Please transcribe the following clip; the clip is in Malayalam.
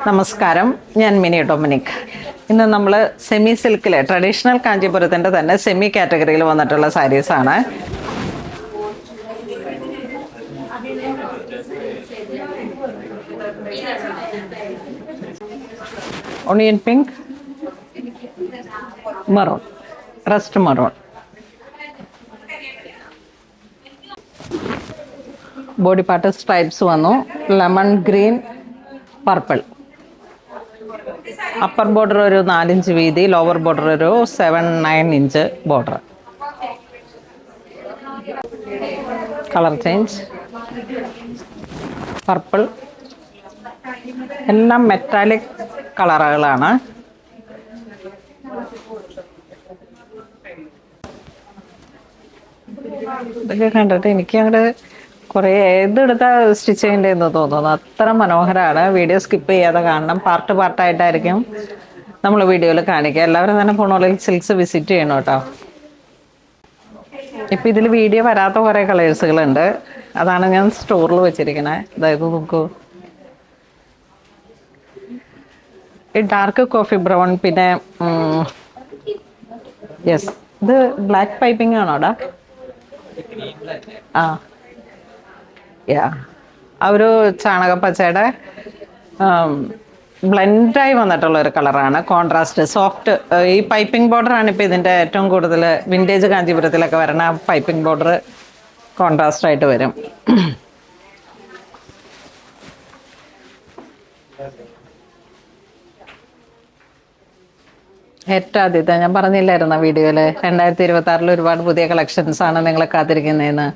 നമസ്കാരം, ഞാൻ മിനി ഡൊമിനിക്. ഇന്ന് നമ്മൾ സെമി സിൽക്കിലെ ട്രഡീഷണൽ കാഞ്ചീപുരത്തിൻ്റെ തന്നെ സെമി കാറ്റഗറിയിൽ വന്നിട്ടുള്ള സാരീസാണ്. Onion pink, maroon, rust maroon, body part stripes വന്നു, lemon green, purple. Upper border ഒരു 4 ഇഞ്ച് വീതി, ലോവർ ബോർഡർ ഒരു 7-9 inch border. Colour change purple, എല്ലാം മെറ്റാലിക് കളറുകളാണ്. ഇതൊക്കെ കണ്ടിട്ട് എനിക്ക് അങ്ങോട്ട് കുറേ ഏതെടുത്താൽ സ്റ്റിച്ച് ചെയ്യേണ്ടതെന്ന് തോന്നുന്നു. അത്ര മനോഹരമാണ്. വീഡിയോ സ്കിപ്പ് ചെയ്യാതെ കാണണം. പാർട്ട് പാർട്ടായിട്ടായിരിക്കും നമ്മൾ വീഡിയോയിൽ കാണിക്കുക. എല്ലാവരും തന്നെ ഫോണോളിൽ സിൽക്സ് വിസിറ്റ് ചെയ്യണം കേട്ടോ. ഇപ്പം ഇതിൽ വീഡിയോ വരാത്ത കുറേ കളേഴ്സുകളുണ്ട്. അതാണ് ഞാൻ സ്റ്റോറിൽ വെച്ചിരിക്കുന്നത്. അതായത് നോക്കൂ, ഈ ഡാർക്ക് കോഫി ബ്രൗൺ, പിന്നെ യെസ്, ഇത് ബ്ലാക്ക് പൈപ്പിംഗ് ആണോടാ? ആ ആ ഒരു ചാണകപ്പച്ചയുടെ ബ്ലെൻഡായി വന്നിട്ടുള്ള ഒരു കളറാണ്. Contrast soft. ഈ പൈപ്പിംഗ് ബോർഡറാണ് ഇപ്പോൾ ഇതിൻ്റെ ഏറ്റവും കൂടുതൽ വിൻറ്റേജ് കാഞ്ചീപുരത്തിലൊക്കെ വരണ പൈപ്പിംഗ് ബോർഡർ കോൺട്രാസ്റ്റ് ആയിട്ട് വരും. ഏറ്റവും ആദ്യത്തെ ഞാൻ പറഞ്ഞില്ലായിരുന്ന വീഡിയോയിൽ 2026 ഒരുപാട് പുതിയ കളക്ഷൻസാണ് നിങ്ങളെ കാത്തിരിക്കുന്നതെന്ന്.